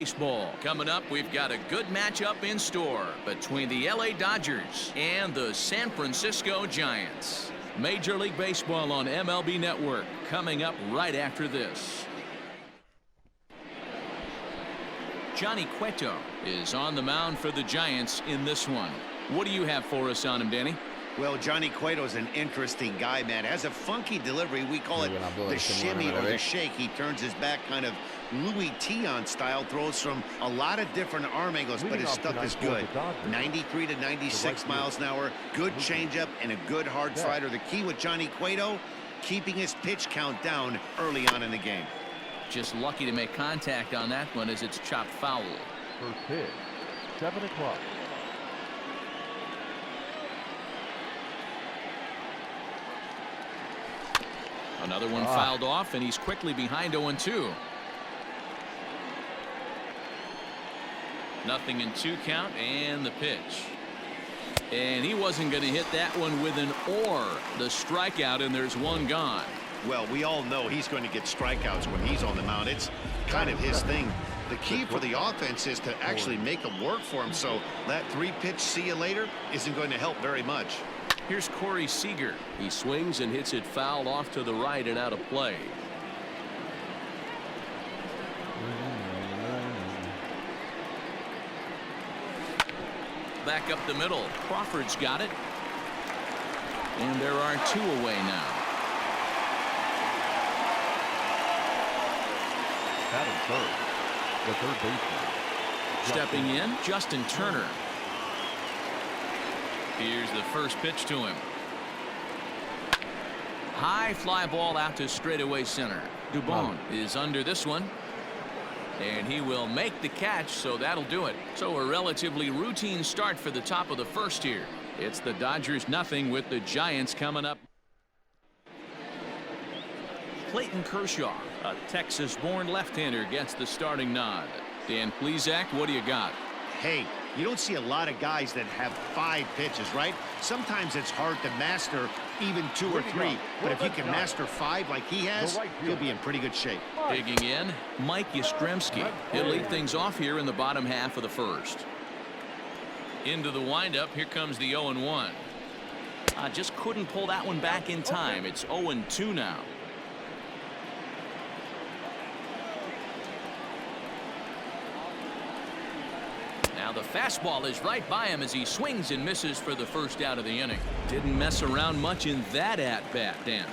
Baseball. Coming up, we've got a good matchup in store between the LA Dodgers and the San Francisco Giants. Major League Baseball on MLB Network coming up right after this. Johnny Cueto is on the mound for the Giants in this one. What do you have for us on him, Danny? Well, Johnny Cueto is an interesting guy, man. Has a funky delivery. We call it the shimmy or the shake. He turns his back kind of Louis Tion style, throws from a lot of different arm angles, but his stuff is good. 93 to 96 miles an hour, good changeup, and a good hard slider. The key with Johnny Cueto, keeping his pitch count down early on in the game. Just lucky to make contact on that one as it's chopped foul. First pitch, 7 o'clock. Another one fouled off, and he's quickly behind 0-2. Nothing in 2 count, and the pitch. And he wasn't going to hit that one with an or. The strikeout, and there's one gone. Well, we all know he's going to get strikeouts when he's on the mound. It's kind of his thing. The key for the offense is to actually make them work for him. So that 3-pitch see you later isn't going to help very much. Here's Seeger. He swings and hits it foul off to the right and out of play. Back up the middle. Crawford's got it. And there are 2 away now. Adam Third, the third baseman. Stepping in, Justin Turner. Here's the first pitch to him. High fly ball out to straightaway center. Dubon is under this one. And he will make the catch, so that'll do it. So a relatively routine start for the top of the first here. It's the Dodgers 0 with the Giants coming up. Clayton Kershaw, a Texas-born left-hander, gets the starting nod. Dan Plesac, what do you got? Hey, you don't see a lot of guys that have 5 pitches, right? Sometimes it's hard to master even 2 or 3. But if you can master 5 like he has, you'll be in pretty good shape. Digging in, Mike Yastrzemski. He'll lead things off here in the bottom half of the first. Into the windup, here comes the 0-1. Just couldn't pull that one back in time. It's 0-2 now. Now the fastball is right by him as he swings and misses for the first out of the inning. Didn't mess around much in that at-bat, Dan.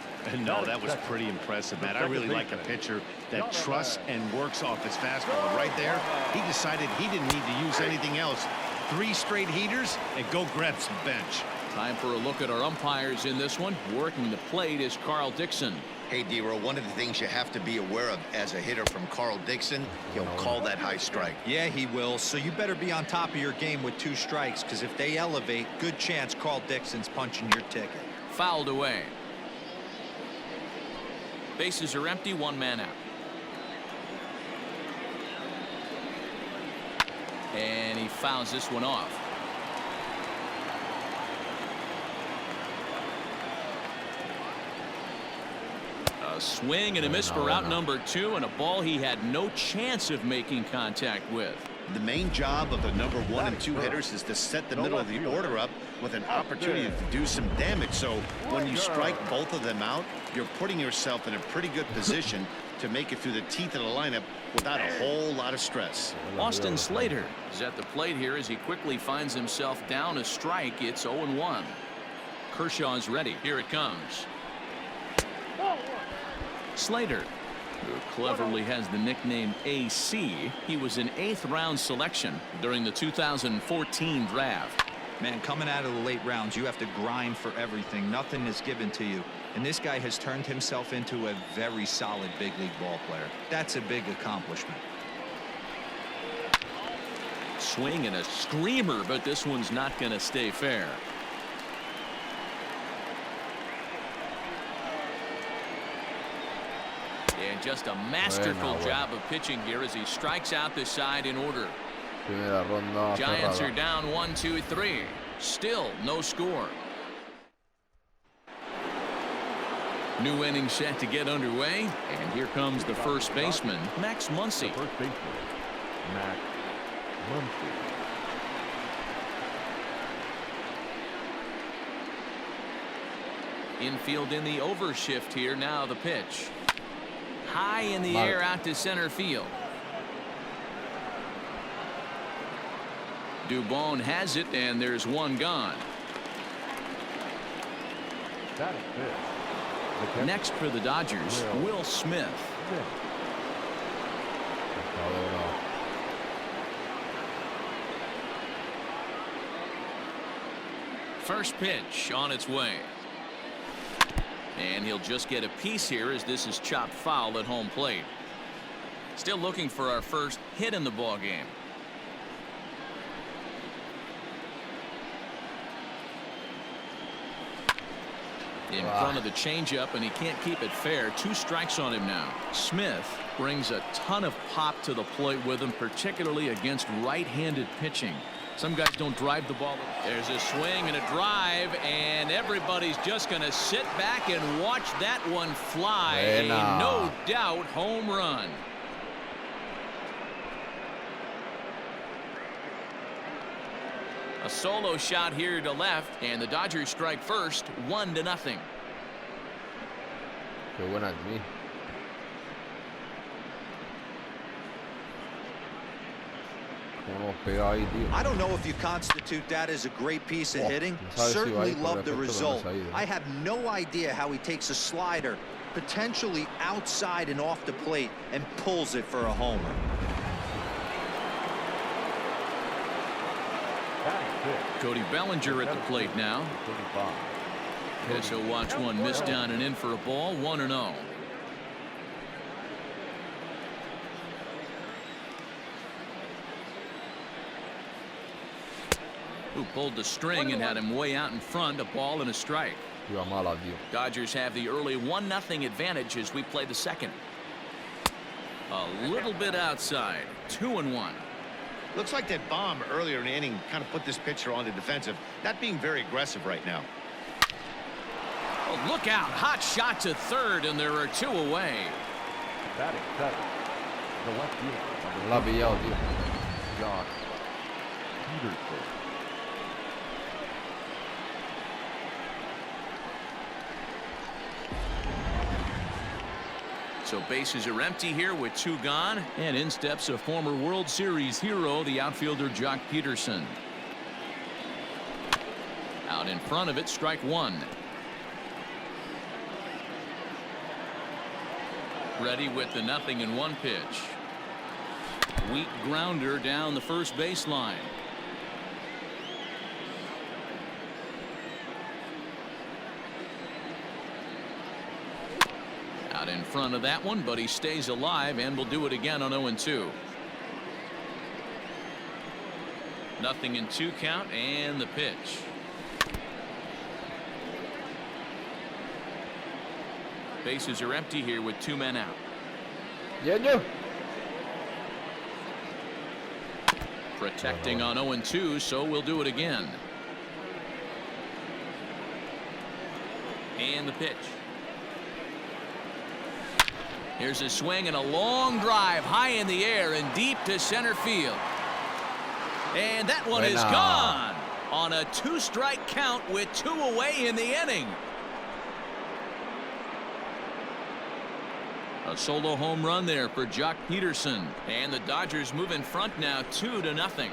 No, that was pretty impressive, man. I really like a pitcher that trusts and works off his fastball. And right there, he decided he didn't need to use anything else. 3 straight heaters and go grab some bench. Time for a look at our umpires in this one. Working the plate is Carl Dixon. Hey, D-Row, one of the things you have to be aware of as a hitter from Carl Dixon, he'll call that high strike. Yeah, he will. So you better be on top of your game with 2 strikes, because if they elevate, good chance Carl Dixon's punching your ticket. Fouled away. Bases are empty, 1 man out. And he fouls this one off. A swing and a miss for out number 2, and a ball he had no chance of making contact with. The main job of the number 1 and 2 hitters is to set the middle of the order up with an opportunity to do some damage. So when you strike both of them out, you're putting yourself in a pretty good position to make it through the teeth of the lineup without a whole lot of stress. Austin Slater is at the plate here as he quickly finds himself down a strike. It's 0-1. Kershaw's ready. Here it comes. Slater, who cleverly has the nickname AC. He was an 8th round selection during the 2014 draft. Man, coming out of the late rounds, you have to grind for everything. Nothing is given to you. And this guy has turned himself into a very solid big league ball player. That's a big accomplishment. Swing and a screamer, but this one's not going to stay fair. And just a masterful job of pitching here as he strikes out the side in order. Giants are down 1-2-3. Still no score. New inning set to get underway, and here comes the first baseman, Max Muncy. Max Muncy. Infield in the overshift here. Now the pitch. High in the air out to center field. Dubon has it, and there's one gone. That is it. Next for the Dodgers, Will Smith. First pitch on its way. And he'll just get a piece here as this is chopped foul at home plate. Still looking for our first hit in the ball game. In front of the changeup, and he can't keep it fair. 2 strikes on him now. Smith brings a ton of pop to the plate with him, particularly against right-handed pitching. Some guys don't drive the ball. There's a swing and a drive, and everybody's just going to sit back and watch that one fly. A no doubt home run. A solo shot here to left, and the Dodgers strike first, 1-0. Qué buena es mí. I don't know if you constitute that as a great piece of hitting. Certainly love the result. I have no idea how he takes a slider, potentially outside and off the plate, and pulls it for a homer. Cody Bellinger at the plate now. As he'll watch one miss down and in for a ball. 1-0. Who pulled the string and had him way out in front. A ball and a strike. Dodgers have the early 1-0 advantage as we play the second. A little bit outside. 2-1. Looks like that bomb earlier in the inning kind of put this pitcher on the defensive. Not being very aggressive right now. Oh, look out. Hot shot to third, and there are 2 away. Batting seven. The left fielder. Josh Peterson. So bases are empty here with 2 gone, and in steps a former World Series hero, the outfielder Jock Peterson. Out in front of it, strike 1. Ready with the 0-1 pitch. Weak grounder down the first baseline. Out in front of that one, but he stays alive and will do it again on 0-2. 0-2 count, and the pitch. Bases are empty here with 2 men out. Protecting on 0-2, so we'll do it again. And the pitch. Here's a swing and a long drive high in the air and deep to center field. And that one is gone on a 2-strike count with 2 away in the inning. A solo home run there for Jock Peterson, and the Dodgers move in front now 2-0.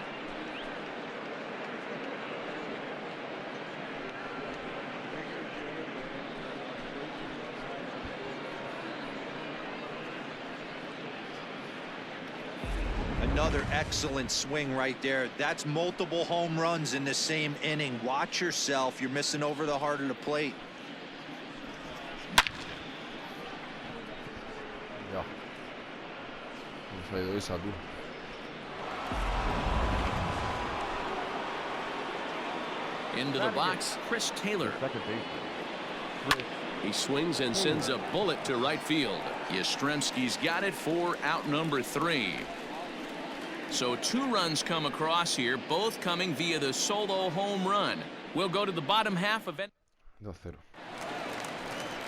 Another excellent swing right there. That's multiple home runs in the same inning. Watch yourself. You're missing over the heart of the plate. Into the box, Chris Taylor. Second baseman. He swings and sends a bullet to right field. Yastrzemski's got it for out number 3. So 2 runs come across here, both coming via the solo home run. We'll go to the bottom half of it. 2-0.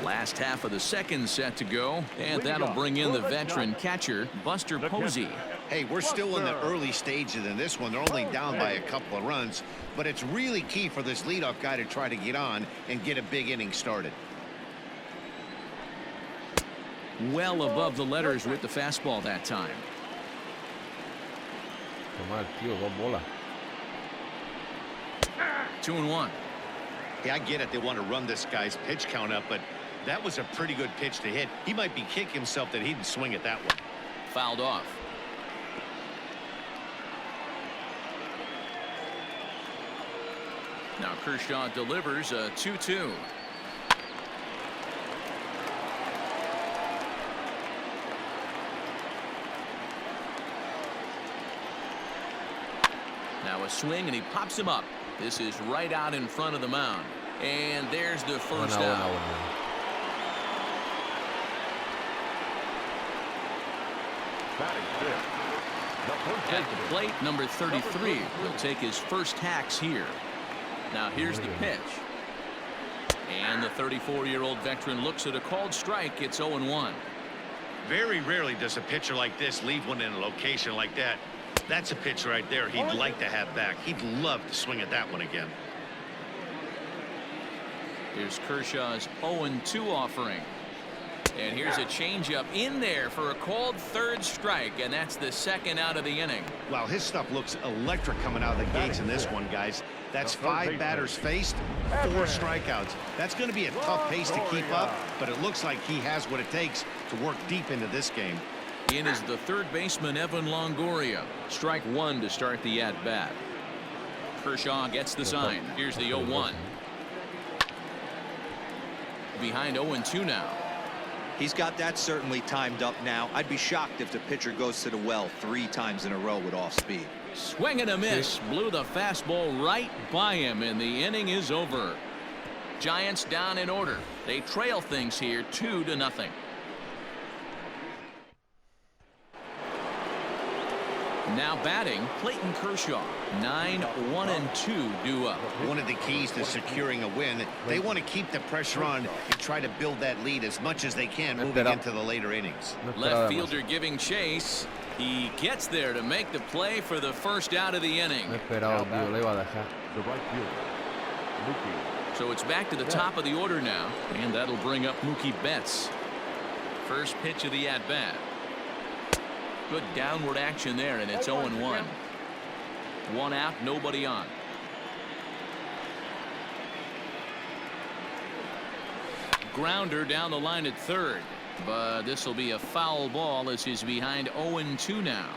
Last half of the second set to go, and that'll bring in the veteran catcher, Buster Posey. Hey, we're still in the early stages in this one. They're only down by a couple of runs, but it's really key for this leadoff guy to try to get on and get a big inning started. Well above the letters with the fastball that time. 2-1. Yeah, I get it. They want to run this guy's pitch count up, but that was a pretty good pitch to hit. He might be kicking himself that he didn't swing at that one. Fouled off. Now Kershaw delivers a 2-2. Now a swing, and he pops him up. This is right out in front of the mound. And there's the first out. At the plate, number 33 will take his first hacks here. Now here's the pitch. And the 34-year-old veteran looks at a called strike. It's 0-1. Very rarely does a pitcher like this leave one in a location like that. That's a pitch right there he'd like to have back. He'd love to swing at that one again. Here's Kershaw's 0-2 offering. And here's a changeup in there for a called third strike, and that's the second out of the inning. Wow, his stuff looks electric coming out of the gates in this one, guys. That's 5 batters faced, 4 strikeouts. That's going to be a tough pace to keep up, but it looks like he has what it takes to work deep into this game. In is the third baseman, Evan Longoria. Strike 1 to start the at-bat. Kershaw gets the sign. Here's the 0-1. Behind 0-2 now. He's got that certainly timed up now. I'd be shocked if the pitcher goes to the well 3 times in a row with off speed. Swing and a miss. Blew the fastball right by him, and the inning is over. Giants down in order. They trail things here 2-0. Now batting, Clayton Kershaw. 9-1-2 due up. One of the keys to securing a win, they want to keep the pressure on and try to build that lead as much as they can moving into the later innings. Left fielder giving chase. He gets there to make the play for the first out of the inning. So it's back to the top of the order now, and that'll bring up Mookie Betts. First pitch of the at-bat. Good downward action there, and it's 0-1. 1 out, nobody on. Grounder down the line at third, but this will be a foul ball as he's behind 0-2 now.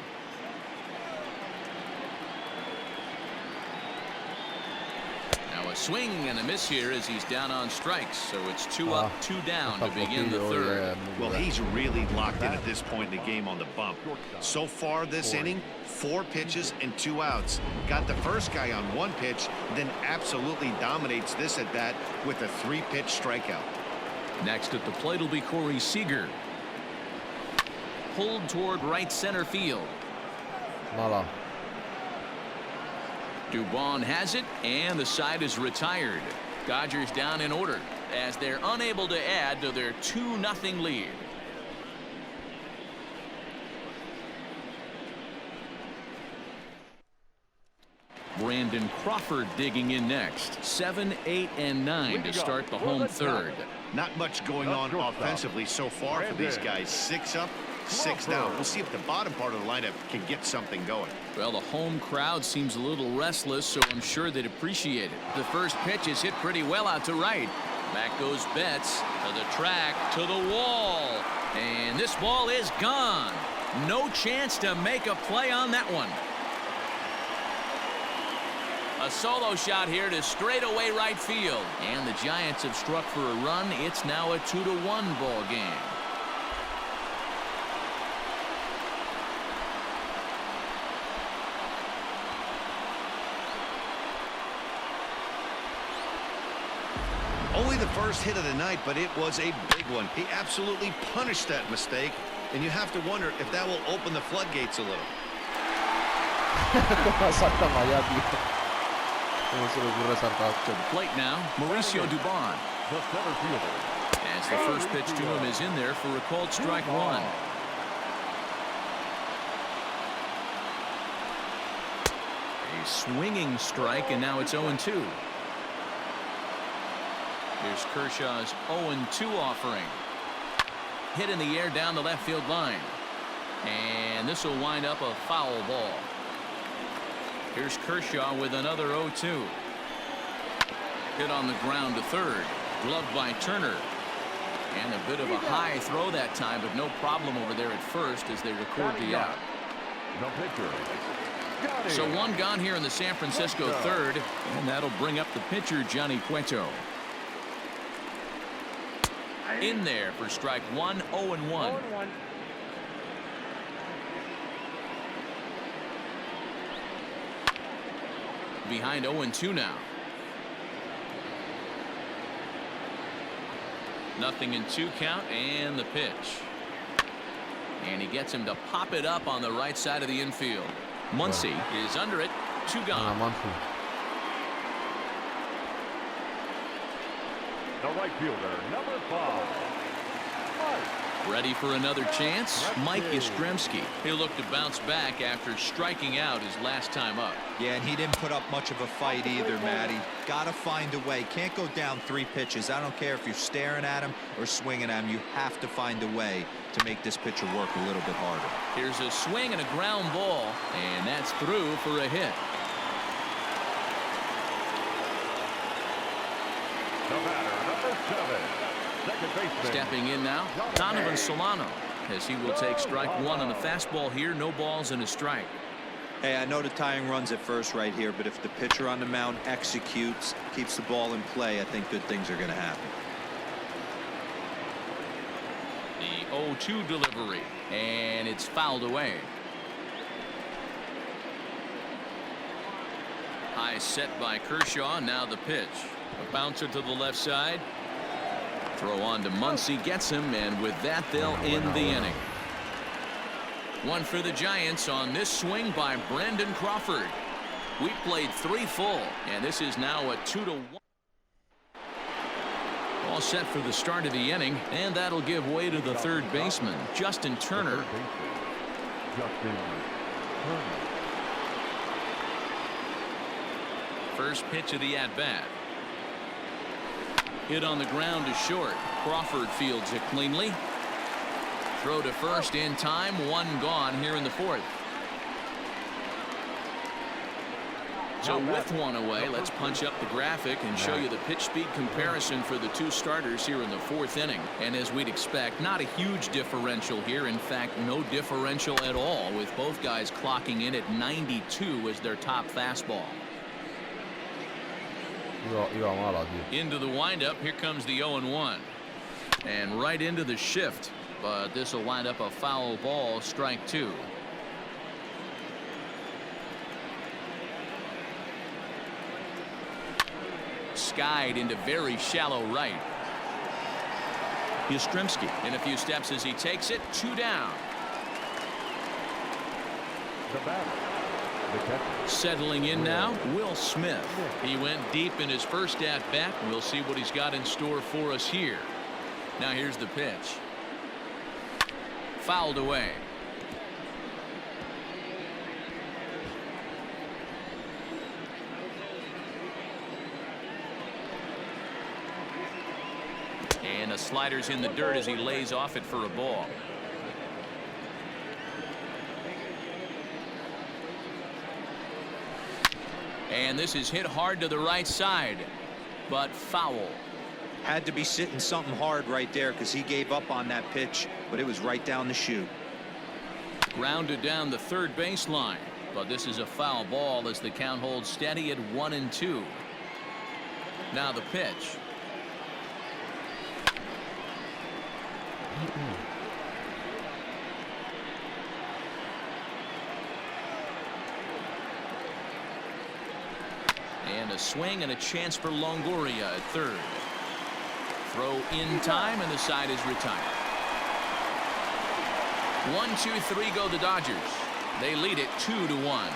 Now a swing and a miss here as he's down on strikes, so it's 2 up, 2 down to begin the third. Well, he's really locked in at this point in the game on the bump. So far this inning, 4 pitches and 2 outs. Got the first guy on 1 pitch, then absolutely dominates this at bat with a 3-pitch strikeout. Next at the plate will be Corey Seeger. Pulled toward right center field. Dubon has it, and the side is retired. Dodgers down in order as they're unable to add to their 2-0 lead. Brandon Crawford digging in next. 7, 8, and 9 to start the home third. Not much going on offensively so far for these guys. 6 up, 6 down. We'll see if the bottom part of the lineup can get something going. Well, the home crowd seems a little restless, so I'm sure they'd appreciate it. The first pitch is hit pretty well out to right. Back goes Betts to the track, to the wall. And this ball is gone. No chance to make a play on that one. A solo shot here to straightaway right field. And the Giants have struck for a run. It's now a 2-1 ball game. Only the first hit of the night, but it was a big one. He absolutely punished that mistake, and you have to wonder if that will open the floodgates a little. To the plate now, Mauricio Dubon. As the first pitch to him is in there for a called strike one. A swinging strike, and now it's 0-2. Here's Kershaw's 0-2 offering. Hit in the air down the left field line. And this will wind up a foul ball. Here's Kershaw with another 0-2. Hit on the ground to third. Gloved by Turner. And a bit of a high throw that time, but no problem over there at first as they record the out. So one gone here in the San Francisco third, and that'll bring up the pitcher, Johnny Cueto. In there for strike one, 0-1. Behind 0-2 now. Nothing in 2 count, and the pitch. And he gets him to pop it up on the right side of the infield. Muncy is under it. 2 gone. The right fielder, number 5. Ready for another chance? Mike Yastrzemski. He'll look to bounce back after striking out his last time up. Yeah, and he didn't put up much of a fight either, Matty. Gotta find a way. Can't go down 3 pitches. I don't care if you're staring at him or swinging at him. You have to find a way to make this pitcher work a little bit harder. Here's a swing and a ground ball, and that's through for a hit. The batter, number 7. Second baseman. Stepping in now, Donovan Solano, as he will take strike one on the fastball here. No balls and a strike. Hey, I know the tying runs at first right here, but if the pitcher on the mound executes, keeps the ball in play, I think good things are going to happen. The 0-2 delivery, and it's fouled away. High set by Kershaw. Now the pitch. A bouncer to the left side. Throw on to Muncy, gets him, and with that they'll end the inning. One for the Giants on this swing by Brandon Crawford. We played 3 full, and this is now a 2-1. All set for the start of the inning, and that'll give way to the third baseman, Justin Turner. First pitch of the at-bat. Hit on the ground to short. Crawford fields it cleanly. Throw to first in time. 1 gone here in the 4th. So with 1 away, let's punch up the graphic and show you the pitch speed comparison for the 2 starters here in the 4th inning. And as we'd expect, not a huge differential here. In fact, no differential at all, with both guys clocking in at 92 as their top fastball. Into the windup. Here comes the 0-1. And right into the shift. But this will wind up a foul ball. Strike 2. Skied into very shallow right. Yastrzemski in a few steps as he takes it. 2 down. The batter. Settling in now, Will Smith. He went deep in his first at-bat. We'll see what he's got in store for us here. Now here's the pitch. Fouled away. And a slider's in the dirt as he lays off it for a ball. And this is hit hard to the right side, but foul. Had to be sitting something hard right there because he gave up on that pitch, but it was right down the chute. Grounded down the third baseline, but this is a foul ball as the count holds steady at 1-2. Now the pitch. And a swing and a chance for Longoria at third. Throw in time, and the side is retired. 1-2-3 go the Dodgers. They lead it 2-1.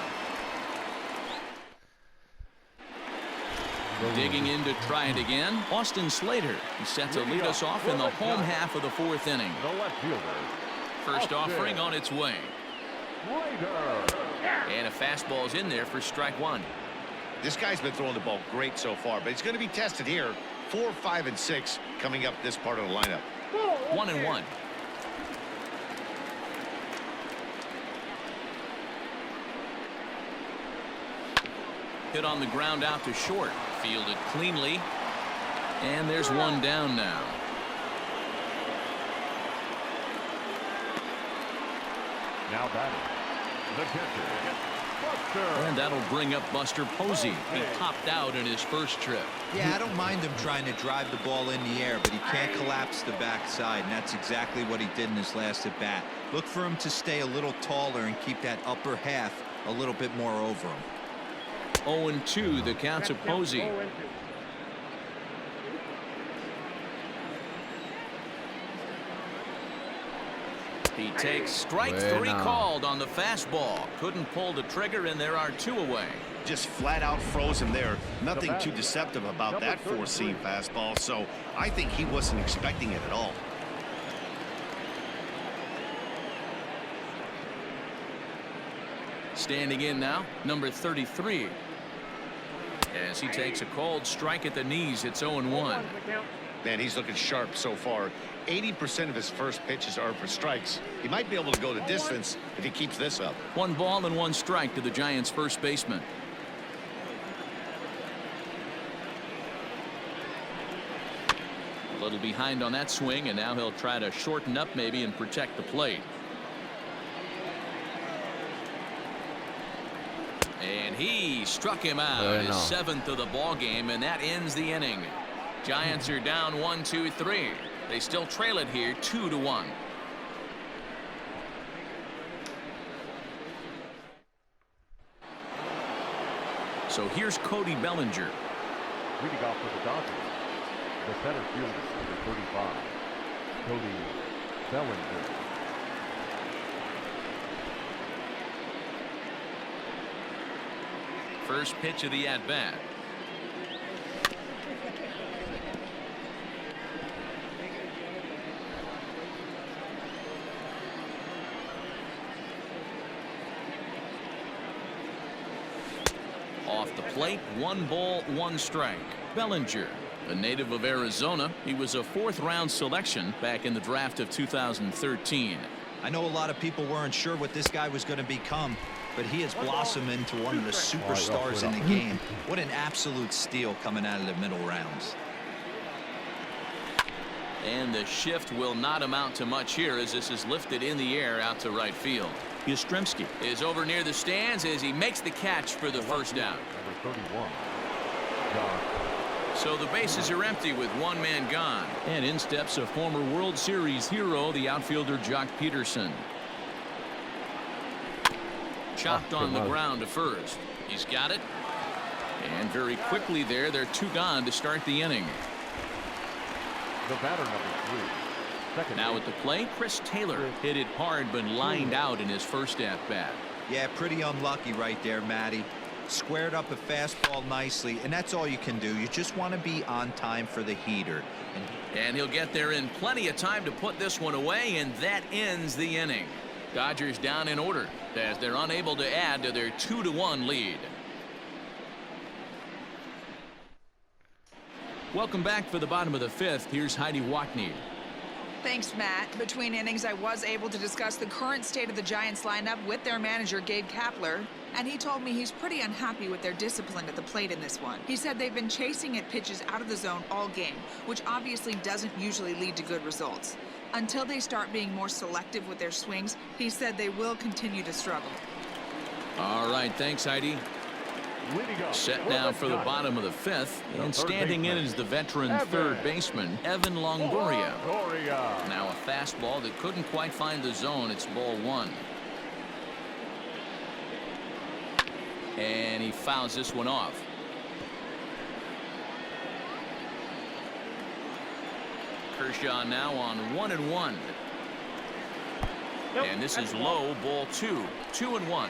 Digging in to try it again, Austin Slater. He's set to lead us off in the home half of the fourth inning. The left fielder. First offering on its way. And a fastball's in there for strike one. This guy's been throwing the ball great so far, but he's going to be tested here. 4, 5, and 6 coming up this part of the lineup. 1-1. Hit on the ground out to short. Fielded cleanly. And there's one down now. Now batting. The catcher. Buster. And that'll bring up Buster Posey. He popped out in his first trip. Yeah, I don't mind him trying to drive the ball in the air, but he can't collapse the backside, and that's exactly what he did in his last at bat. Look for him to stay a little taller and keep that upper half a little bit more over him. 0-2 the count to Posey. He takes strike three called on the fastball. Couldn't pull the trigger, and there are 2 away. Just flat out froze him there. Nothing too deceptive about that four-seam fastball, so I think he wasn't expecting it at all. Standing in now, number 33. As he takes a cold strike at the knees, it's 0-1. Man, he's looking sharp so far. 80% of his first pitches are for strikes. He might be able to go the distance if he keeps this up. 1 ball and 1 strike to the Giants' first baseman. A little behind on that swing, and now he'll try to shorten up maybe and protect the plate. And he struck him out, his 7th of the ball game, and that ends the inning. Giants are down 1-2-3. They still trail it here 2-1. So here's Cody Bellinger. Leading off for the Dodgers, the center fielder, number 35, Cody Bellinger. First pitch of the at-bat. Off the plate, 1 ball, 1 strike. Bellinger, a native of Arizona. He was a 4th-round selection back in the draft of 2013. I know a lot of people weren't sure what this guy was going to become, but he has blossomed into one of the superstars in the game. What an absolute steal coming out of the middle rounds. And the shift will not amount to much here as this is lifted in the air out to right field. Yastrzemski is over near the stands as he makes the catch for the first down. Number 31, John. So the bases are empty with 1 man gone. And in steps a former World Series hero, the outfielder Jock Peterson. Chopped on the ground to first. He's got it. And very quickly there, they're 2 gone to start the inning. The batter, number 3. Now at the plate, Chris Taylor hit it hard but lined out in his first at-bat. Yeah, pretty unlucky right there, Matty. Squared up a fastball nicely, and that's all you can do. You just want to be on time for the heater. And he'll get there in plenty of time to put this one away, and that ends the inning. Dodgers down in order as they're unable to add to their 2-1 lead. Welcome back for the bottom of the 5th. Here's Heidi Watney. Thanks, Matt. Between innings, I was able to discuss the current state of the Giants lineup with their manager, Gabe Kapler, and he told me he's pretty unhappy with their discipline at the plate in this one. He said they've been chasing at pitches out of the zone all game, which obviously doesn't usually lead to good results. Until they start being more selective with their swings, he said they will continue to struggle. All right, thanks, Heidi. Set down for the bottom of the 5th, and standing in is the veteran 3rd baseman, Evan Longoria. Now a fastball that couldn't quite find the zone. It's ball 1. And he fouls this one off. Kershaw now on 1-1. And this is low, ball 2. 2-1.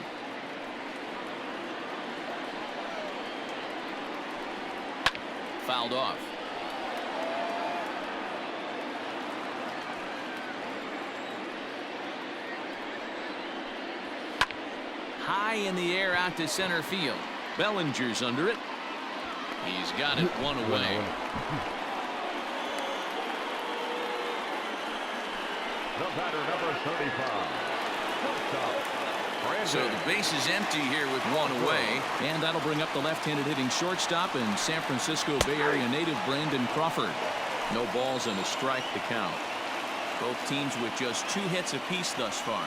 fouled off. High in the air out to center field. Bellinger's under it. He's got it one away. The batter, number 35. So the base is empty here with one away, and that'll bring up the left-handed hitting shortstop and San Francisco Bay Area native Brandon Crawford. No balls and a strike to count. Both teams with just 2 hits apiece thus far.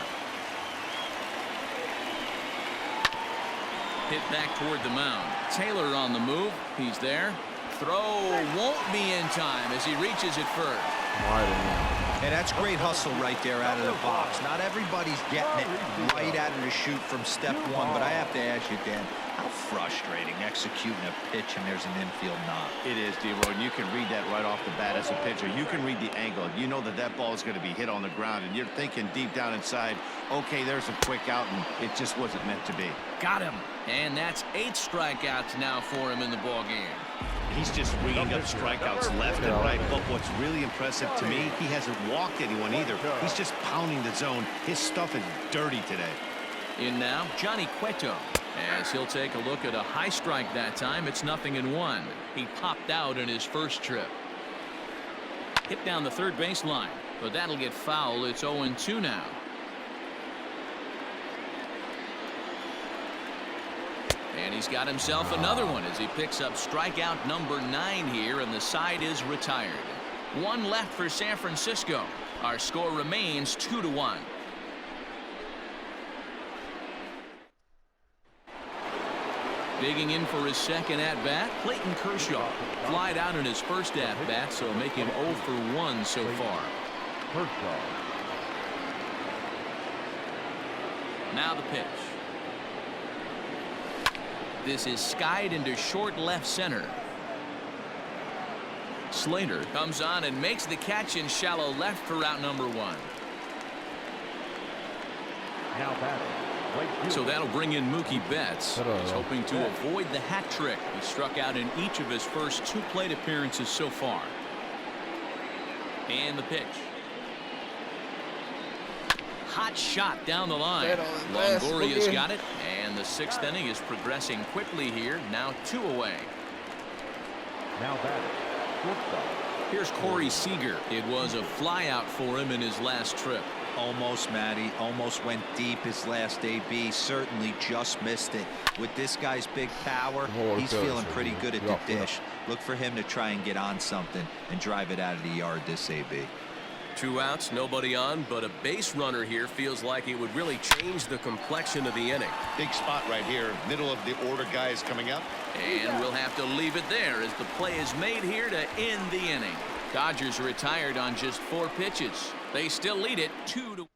Hit back toward the mound. Taylor on the move. He's there. Throw won't be in time as he reaches it first. Hey, that's great hustle right there out of the box. Not everybody's getting it right out of the chute from step one, but I have to ask you, Dan, how frustrating executing a pitch and there's an infield knock. It is, D-Roy, and you can read that right off the bat as a pitcher. You can read the angle. You know that that ball is going to be hit on the ground, and you're thinking deep down inside, okay, there's a quick out, and it just wasn't meant to be. Got him. And that's 8 strikeouts now for him in the ball game. He's just ringing up strikeouts left and right, but what's really impressive to me, he hasn't walked anyone either. He's just pounding the zone. His stuff is dirty today. In now, Johnny Cueto, as he'll take a look at a high strike that time. It's 0-1. He popped out in his first trip. Hit down the third baseline, but that'll get foul. It's 0-2 now. And he's got himself another one as he picks up strikeout number 9 here, and the side is retired. 1 left for San Francisco. Our score remains 2-1. Digging in for his second at-bat, Clayton Kershaw. Flied out in his first at-bat, so make him 0 for 1 so far. Now the pitch. This is skied into short left center. Slater comes on and makes the catch in shallow left for route number 1. Now batting. So that'll bring in Mookie Betts. He's hoping to avoid the hat trick. He struck out in each of his first 2 plate appearances so far. And the pitch. Hot shot down the line. Longoria's got it, and the 6th inning is progressing quickly here. Now 2 away. Now batting. Here's Corey Seeger. It was a flyout for him in his last trip. Almost, Matty. Almost went deep his last AB. Certainly just missed it. With this guy's big power, he's feeling pretty good at the dish. Look for him to try and get on something and drive it out of the yard this AB. 2 outs, nobody on, but a base runner here feels like it would really change the complexion of the inning. Big spot right here. Middle of the order guy is coming up. And we'll have to leave it there as the play is made here to end the inning. Dodgers retired on just 4 pitches. They still lead it 2-1.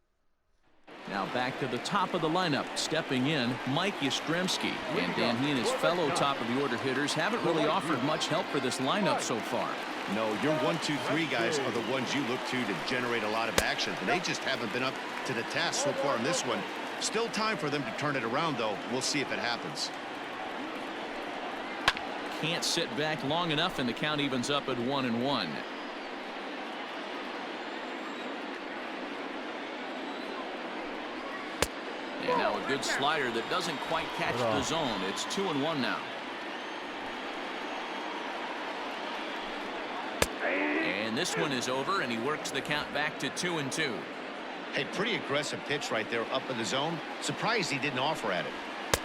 Now back to the top of the lineup. Stepping in, Mike Yastrzemski. And Dan, he and his fellow top of the order hitters haven't really offered much help for this lineup so far. No, your 1, 2, 3 guys are the ones you look to generate a lot of action. They just haven't been up to the task so far in this one. Still time for them to turn it around, though. We'll see if it happens. Can't sit back long enough, and the count evens up at 1-1. And now a good slider that doesn't quite catch the zone. It's 2-1 now. And this one is over, and he works the count back to 2-2. Hey, pretty aggressive pitch right there up in the zone. Surprised he didn't offer at it.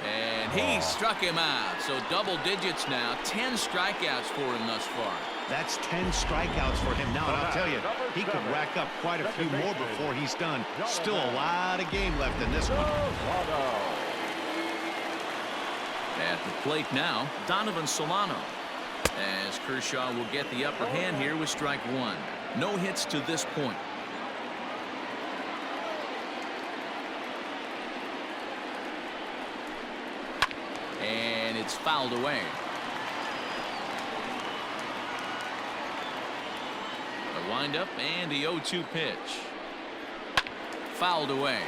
And he struck him out. So double digits now. 10 strikeouts for him thus far. That's 10 strikeouts for him now, and I'll tell you, he could rack up quite a few more before he's done. Still a lot of game left in this one. At the plate now, Donovan Solano. As Kershaw will get the upper hand here with strike 1. No hits to this point. And it's fouled away. The windup and the 0-2 pitch. Fouled away.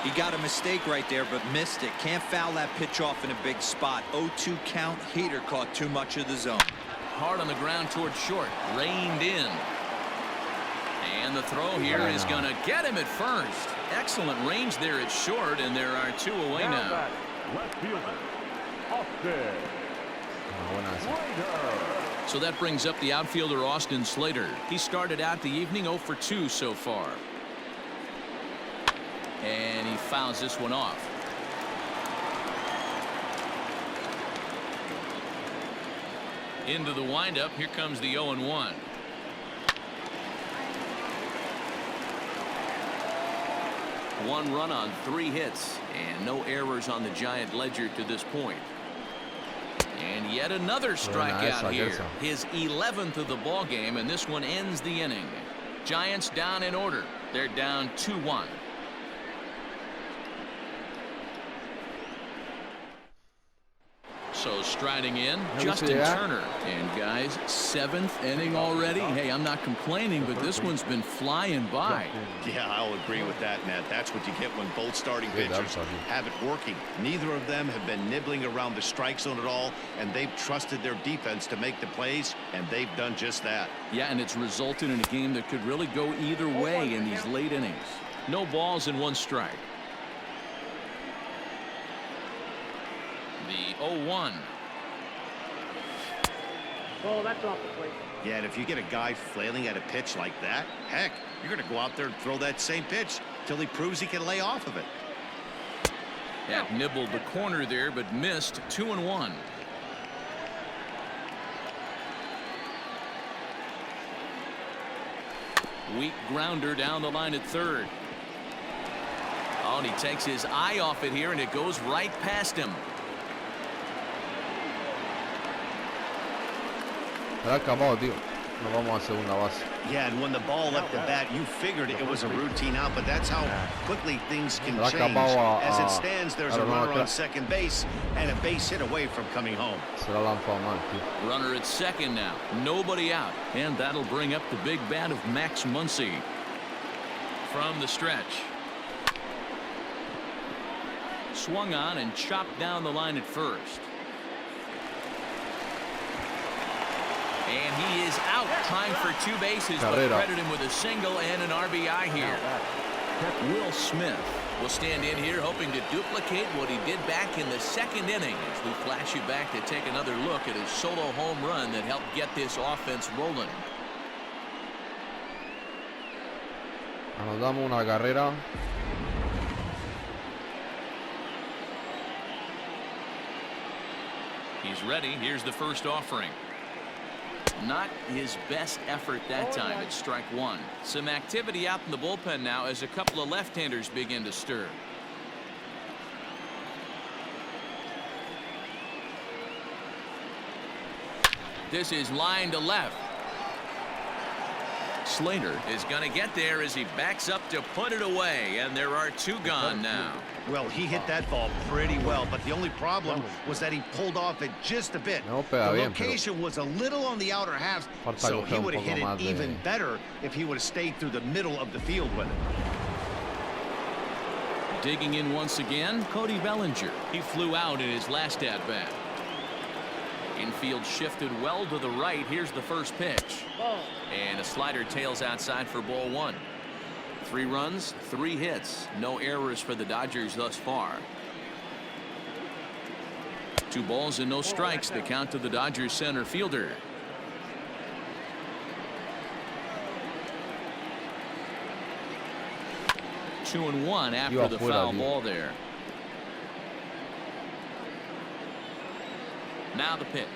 He got a mistake right there, but missed it. Can't foul that pitch off in a big spot. 0-2 count. Heater caught too much of the zone. Hard on the ground toward short. Reined in. And the throw here is going to get him at first. Excellent range there at short, and there are 2 away now. Left fielder, Austin Slater. So that brings up the outfielder Austin Slater. He started out the evening 0 for 2 so far. And he fouls this one off. Into the windup. Here comes the 0-1. One run on 3 hits and no errors on the Giant ledger to this point. And yet another strikeout here. His 11th of the ball game, and this one ends the inning. Giants down in order. They're down 2-1. So striding in, Justin Turner. And guys, 7th inning already. Hey, I'm not complaining, but this one's been flying by. Yeah, I'll agree with that, Matt. That's what you get when both starting pitchers have it working. Neither of them have been nibbling around the strike zone at all, and they've trusted their defense to make the plays, and they've done just that. Yeah, and it's resulted in a game that could really go either way in these late innings. No balls and 1 strike. The 0-1. Oh, that's off the plate. Yeah, and if you get a guy flailing at a pitch like that, heck, you're going to go out there and throw that same pitch till he proves he can lay off of it. That nibbled the corner there, but missed. 2-1. Weak grounder down the line at third. Oh, and he takes his eye off it here, and it goes right past him. Yeah, and when the ball left the bat, you figured it was a routine out, but that's how quickly things can change. As it stands, there's a runner on second base and a base hit away from coming home. Runner at second now. Nobody out. And that'll bring up the big bat of Max Muncy. From the stretch. Swung on and chopped down the line at first. And he is out, trying for 2 bases, but credit him with a single and an RBI here. Will Smith will stand in here hoping to duplicate what he did back in the 2nd inning as we flash you back to take another look at his solo home run that helped get this offense rolling. Anotamos una carrera. He's ready. Here's the first offering. Not his best effort that time at strike 1. Some activity out in the bullpen now as a couple of left-handers begin to stir. This is line to left. Slater is going to get there as he backs up to put it away, and there are 2 gone now. Well, he hit that ball pretty well, but the only problem was that he pulled off it just a bit. The location was a little on the outer half, so he would have hit it even better if he would have stayed through the middle of the field with it. Digging in once again, Cody Bellinger. He flew out in his last at-bat. Infield shifted well to the right. Here's the first pitch. And a slider tails outside for ball 1. 3 runs, 3 hits. No errors for the Dodgers thus far. 2 balls and no strikes. The count to the Dodgers center fielder. Two and one after the foul ball there. Now the pitch.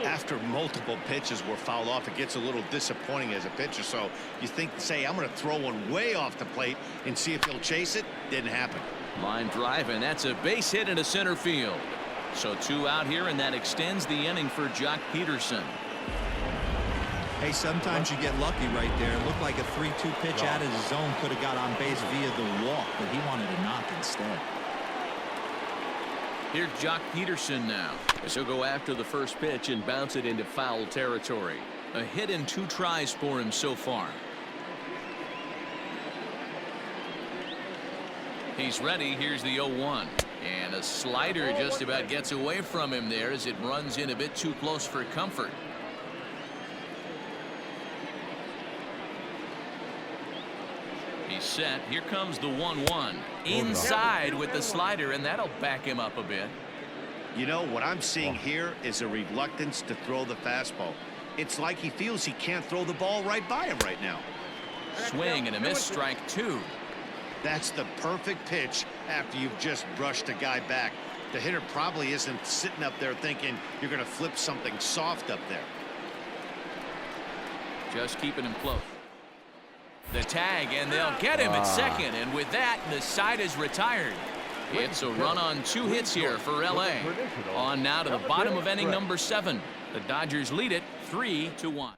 After multiple pitches were fouled off, it gets a little disappointing as a pitcher. So you think, say, I'm going to throw one way off the plate and see if he'll chase it. Didn't happen. Line drive, and that's a base hit into center field. So 2 out here, and that extends the inning for Jock Peterson. Hey, sometimes you get lucky right there. It looked like a 3-2 pitch out of the zone could have got on base via the walk, but he wanted a knock instead. Here's Jock Peterson now, as he'll go after the first pitch and bounce it into foul territory. A hit in 2 tries for him so far. He's ready. Here's the 0-1. And a slider just about gets away from him there as it runs in a bit too close for comfort. He's set. Here comes the 1-1. Inside with the slider, and that'll back him up a bit. You know, what I'm seeing here is a reluctance to throw the fastball. It's like he feels he can't throw the ball right by him right now. Swing and a miss, strike 2. That's the perfect pitch after you've just brushed a guy back. The hitter probably isn't sitting up there thinking you're going to flip something soft up there. Just keeping him close. The tag, and they'll get him at second, and with that, the side is retired. It's a run on 2 hits here for LA. On now to the bottom of inning number 7. The Dodgers lead it 3-1.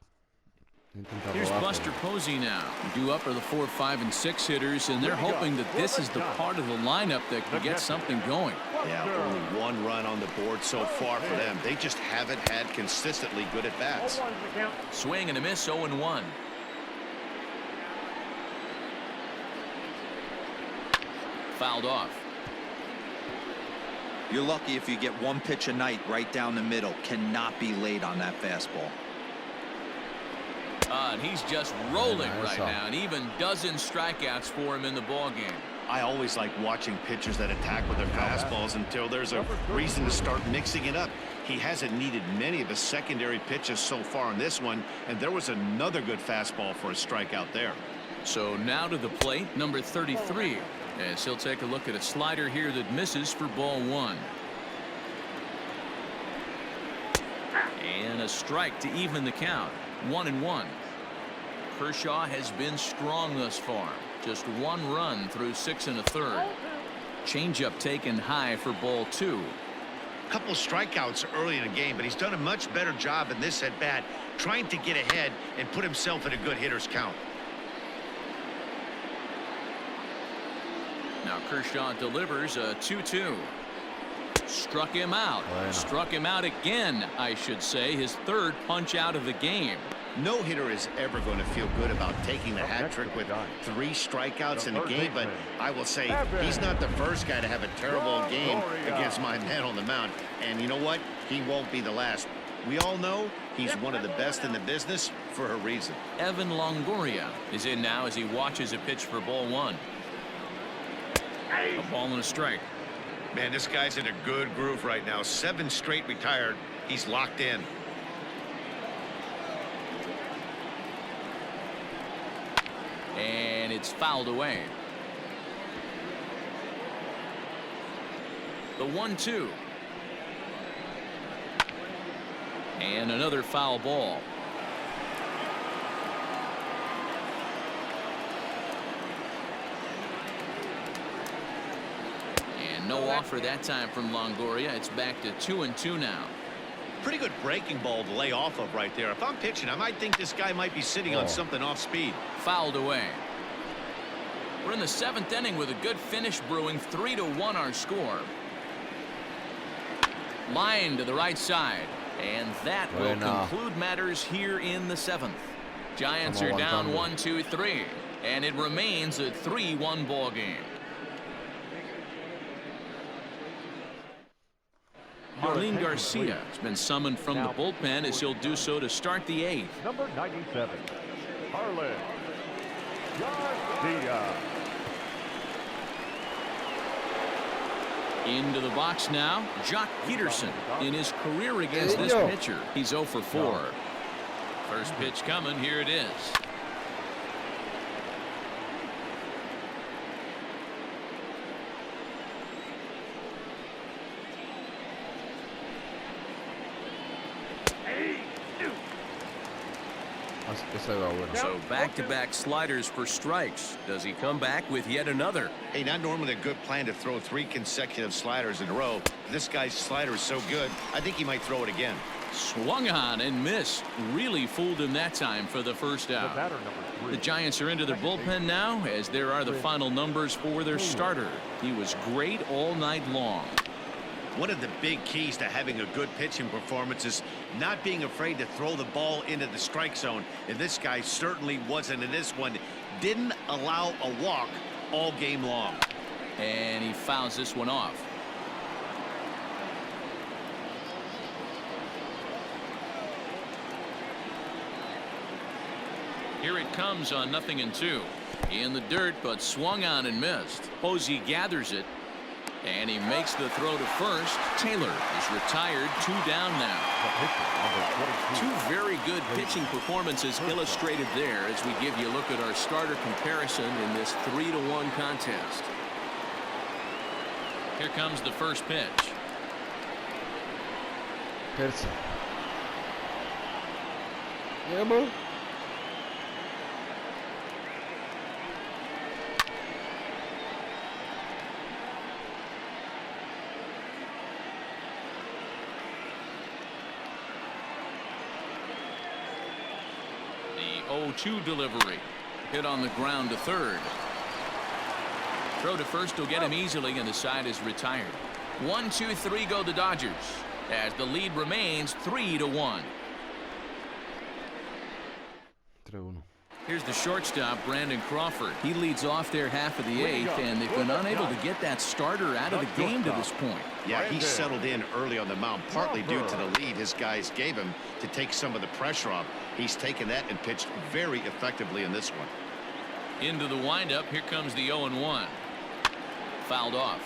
Here's Buster Posey now. Due up are the 4, 5, and 6 hitters, and they're hoping that this is the part of the lineup that can get something going. Yeah, only 1 run on the board so far for them. They just haven't had consistently good at bats. Swing and a miss, 0-1. Fouled off. You're lucky if you get 1 pitch a night right down the middle. Cannot be late on that fastball. And he's just rolling right now, and even dozen strikeouts for him in the ball game. I always like watching pitchers that attack with their fastballs until there's a reason to start mixing it up. He hasn't needed many of his secondary pitches so far in this one, and there was another good fastball for a strikeout there. So now to the plate, number 33, as he'll take a look at a slider here that misses for ball 1. And a strike to even the count. 1-1. Kershaw has been strong thus far. Just 1 run through 6 1/3. Changeup taken high for ball 2. Couple strikeouts early in the game, but he's done a much better job in this at bat, trying to get ahead and put himself in a good hitter's count. Now Kershaw delivers a 2-2. Struck him out. Struck him out again, I should say. His 3rd punch out of the game. No hitter is ever going to feel good about taking the hat trick with 3 strikeouts in a game, but I will say he's not the first guy to have a terrible game against my man on the mound. And you know what? He won't be the last. We all know he's one of the best in the business for a reason. Evan Longoria is in now as he watches a pitch for ball 1. A ball and a strike. Man, this guy's in a good groove right now. 7 straight retired. He's locked in. And it's fouled away. The 1-2. And another foul ball. And no offer that time from Longoria. It's back to 2-2 now. Pretty good breaking ball to lay off of right there. If I'm pitching, I might think this guy might be sitting on something off speed. Fouled away. We're in the 7th inning with a good finish brewing. 3-1 our score. Line to the right side. And that will conclude matters here in the 7th. Giants are down 1-2-3. And it remains a 3-1 ball game. Marlene Garcia has been summoned from the bullpen as he'll do so to start the 8th. Number 97, Marlene Garcia. Into the box now, Jock Peterson. In his career against this pitcher, he's 0 for 4. First pitch coming, here it is. So back-to-back sliders for strikes. Does he come back with yet another? Hey, not normally a good plan to throw 3 consecutive sliders in a row. This guy's slider is so good, I think he might throw it again. Swung on and missed. Really fooled him that time for the first out. The Giants are into their bullpen now, as there are the final numbers for their starter. He was great all night long. One of the big keys to having a good pitching performance is not being afraid to throw the ball into the strike zone. And this guy certainly wasn't in this one. Didn't allow a walk all game long. And he fouls this one off. Here it comes on 0-2. In the dirt, but swung on and missed. Posey gathers it. And he makes the throw to first. Taylor is retired. 2 down now. 2 very good pitching performances illustrated there as we give you a look at our starter comparison in this 3-1 contest. Here comes the first pitch. Yeah, bro. The 0-2 delivery. Hit on the ground to third. Throw to first will get him easily, and the side is retired. 1-2-3 go the Dodgers as the lead remains 3-1. 3-1. Here's the shortstop, Brandon Crawford. He leads off their half of the 8th, and they've been unable to get that starter out of the game to this point. Yeah, he settled in early on the mound, partly due to the lead his guys gave him to take some of the pressure off. He's taken that and pitched very effectively in this one. Into the windup, here comes the 0-1. Fouled off.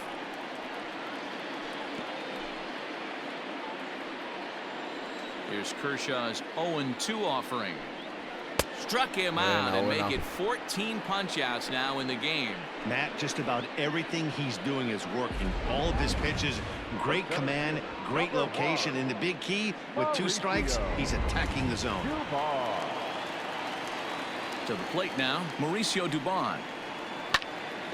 Here's Kershaw's 0-2 offering. Struck him out and make it 14 punch-outs now in the game. Matt, just about everything he's doing is working. All of his pitches, great command, great location, and the big key, with 2 strikes, he's attacking the zone. To the plate now, Mauricio Dubon.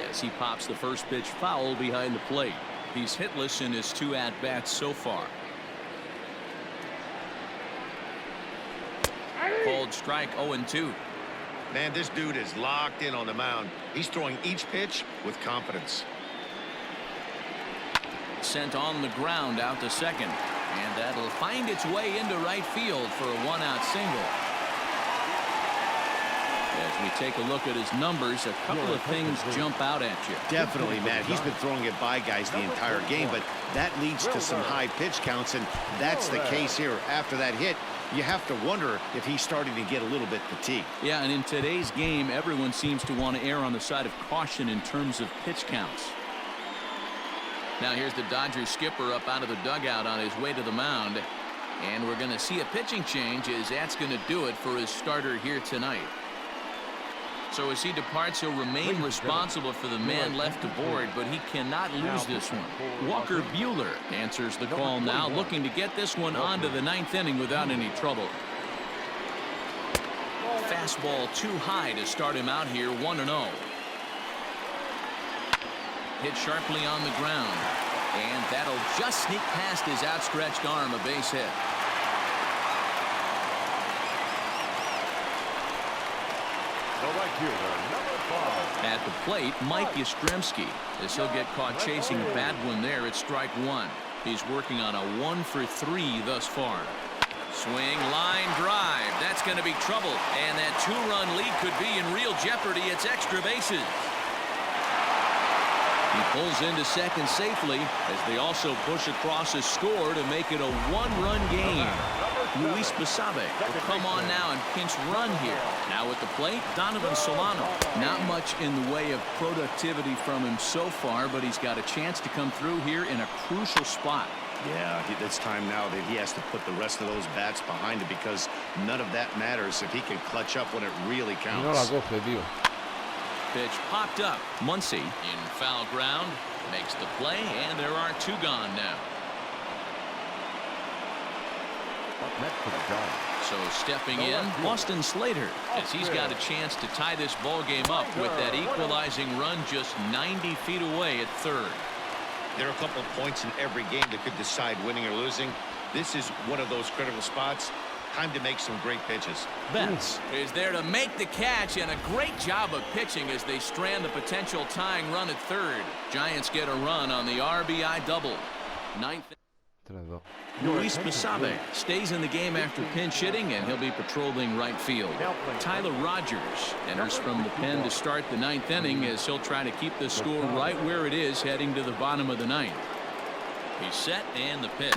As he pops the first pitch foul behind the plate. He's hitless in his 2 at-bats so far. Called strike 0-2. Man, this dude is locked in on the mound. He's throwing each pitch with confidence. Sent on the ground out to second. And that'll find its way into right field for a 1-out single. As we take a look at his numbers, a couple of things jump out at you. Definitely, Matt. He's been throwing it by guys the entire game, but that leads to some high pitch counts, and that's the case here. After that hit, you have to wonder if he's starting to get a little bit fatigued. Yeah, and in today's game, everyone seems to want to err on the side of caution in terms of pitch counts. Now here's the Dodgers skipper up out of the dugout on his way to the mound. And we're going to see a pitching change, as that's going to do it for his starter here tonight. So as he departs, he'll remain responsible for the man left aboard, but he cannot lose this one. Walker Buehler answers the call now, looking to get this one on to the 9th inning without any trouble. Fastball too high to start him out here, 1-0. Hit sharply on the ground, and that'll just sneak past his outstretched arm, a base hit. At the plate, Mike Yastrzemski, as he'll get caught chasing a bad one there at strike 1. He's working on a 1-for-3 thus far. Swing, line drive. That's going to be trouble, and that 2-run lead could be in real jeopardy. It's extra bases. He pulls into second safely, as they also push across a score to make it a 1-run game. Luis Basabe will come on now and pinch run here. Now at the plate, Donovan Solano. Not much in the way of productivity from him so far, but he's got a chance to come through here in a crucial spot. Yeah, it's time now that he has to put the rest of those bats behind him, because none of that matters if he can clutch up when it really counts. Pitch popped up. Muncy in foul ground makes the play, and there are 2 gone now. Up next for the Giants. So stepping in, Austin Slater, as he's got a chance to tie this ball game up with that equalizing run just 90 feet away at third. There are a couple of points in every game that could decide winning or losing. This is one of those critical spots. Time to make some great pitches. Betts is there to make the catch, and a great job of pitching as they strand the potential tying run at third. Giants get a run on the RBI double. Ninth. Luis Basabe stays in the game after pinch hitting, and he'll be patrolling right field. Tyler Rogers enters from the pen to start the ninth inning as he'll try to keep the score right where it is heading to the bottom of the ninth. He's set, and the pitch.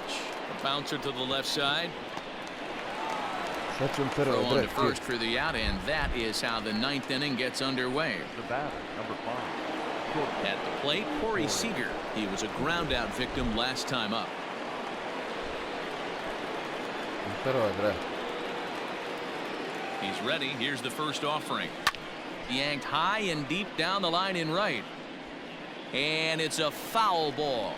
A bouncer to the left side. Throw on to first for the out, and that is how the ninth inning gets underway. The batter, number 5. At the plate, Corey Seeger. He was a ground out victim last time up. He's ready. Here's the first offering. Yanked high and deep down the line in right. And it's a foul ball.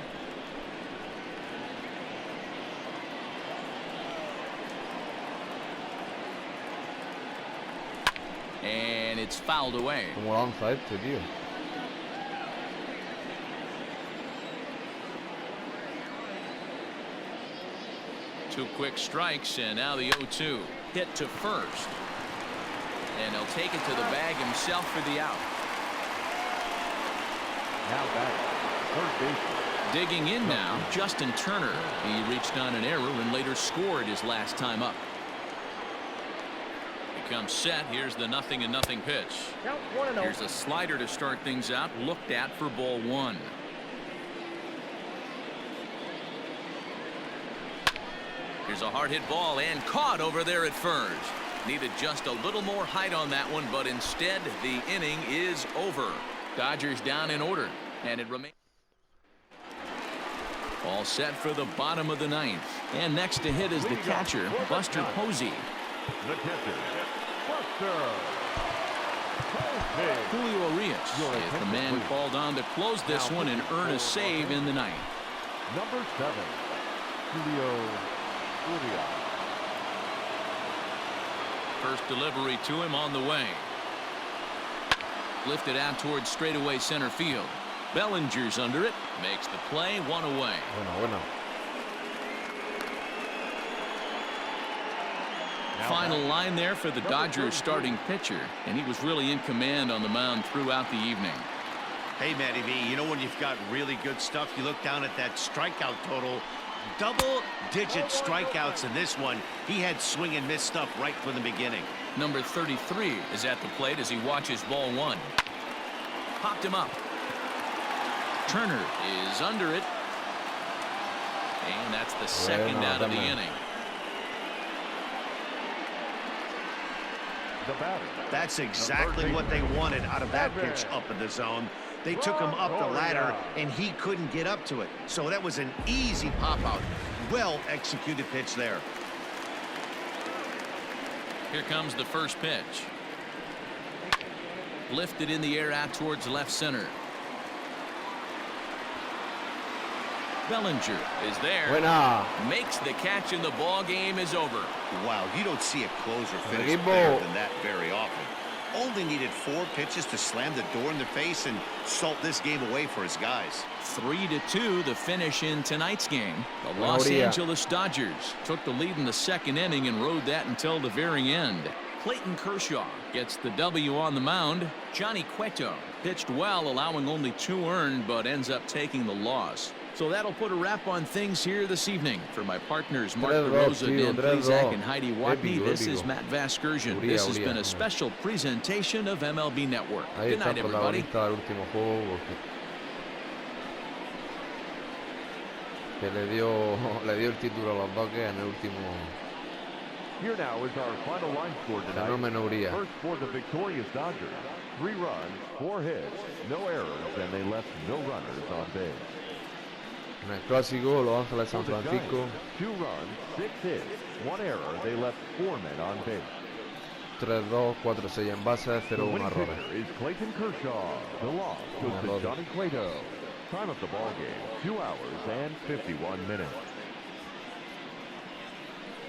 And it's fouled away. Two quick strikes, and now the 0-2. Hit to first. And he'll take it to the bag himself for the out. Now back, third baseman. Digging in now, Justin Turner. He reached on an error and later scored his last time up. He comes set. Here's the 0-0 pitch. Count 1-0. Here's a slider to start things out, looked at for ball one. Here's a hard hit ball and caught over there at first. Needed just a little more height on that one, but instead the inning is over. Dodgers down in order, and it remains all set for the bottom of the ninth. And next to hit is the catcher, Buster Posey. The catcher, Buster Posey. Julio Urias is the man called on to close this one and earn a save in the ninth. Number 7, Julio Urias. First delivery to him on the way. Lifted out towards straightaway center field. Bellinger's under it. Makes the play, one away. Bueno. Final line there for the Dodgers starting pitcher, and he was really in command on the mound throughout the evening. Hey, Matty V, you know when you've got really good stuff, you look down at that strikeout total. Double-digit strikeouts in this one. He had swing and miss stuff right from the beginning. Number 33 is at the plate as he watches ball one. Popped him up. Turner is under it. And that's the second out of the inning. The batter. That's exactly what they wanted out of that pitch up in the zone. They took him up the ladder, and he couldn't get up to it. So that was an easy pop-out. Well-executed pitch there. Here comes the first pitch. Lifted in the air out towards left center. Bellinger is there. Buena. Makes the catch, and the ball game is over. Wow, you don't see a closer finish better than that very often. Only needed 4 pitches to slam the door in their face and salt this game away for his guys. 3-2 the finish in tonight's game. The Los Angeles Dodgers took the lead in the second inning and rode that until the very end. Clayton Kershaw gets the W on the mound. Johnny Cueto pitched well, allowing only 2 earned, but ends up taking the loss. So that'll put a wrap on things here this evening. For my partners, Mark DeRosa, Dan Plezak, and Heidi Watney, this is Matt Vasgersian. This has been a special presentation of MLB Network. Good night, everybody. Que le dio el título a los Dodgers en el último. Here now is our final line score tonight. First for the victorious Dodgers. 3 runs, 4 hits, no errors, and they left no runners on base. En el clásico, Los Ángeles, San Francisco. 2 runs, 6 hits, 1 error. They left 4 men on base. 3-2, 4-6 en base, 0-1 errores. Is Clayton Kershaw. The loss goes to Johnny Cueto. Time of the ball game, 2 hours and 51 minutes.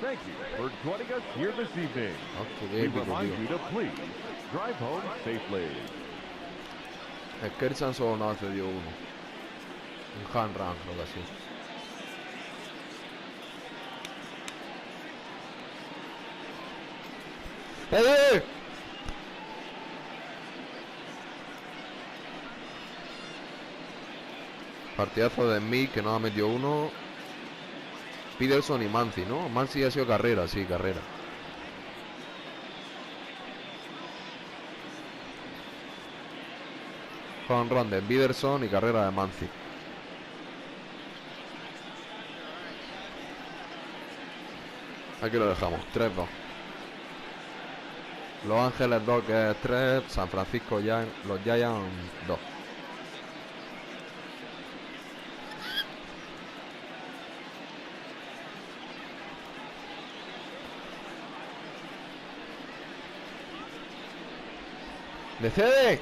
Thank you for joining us here this evening. We remind you to please drive home safely. El Kershaw solo no dio uno. Un home run, creo que sí. ¡Eh! Partidazo de Mick, que nos ha metido uno. Peterson y Manzi, ¿no? Manzi ha sido carrera, sí, carrera. Home run de Peterson y carrera de Manzi. Aquí lo dejamos, 3-2. Los Ángeles Dodgers 3, San Francisco Giants, los Giants 2. ¡Decede!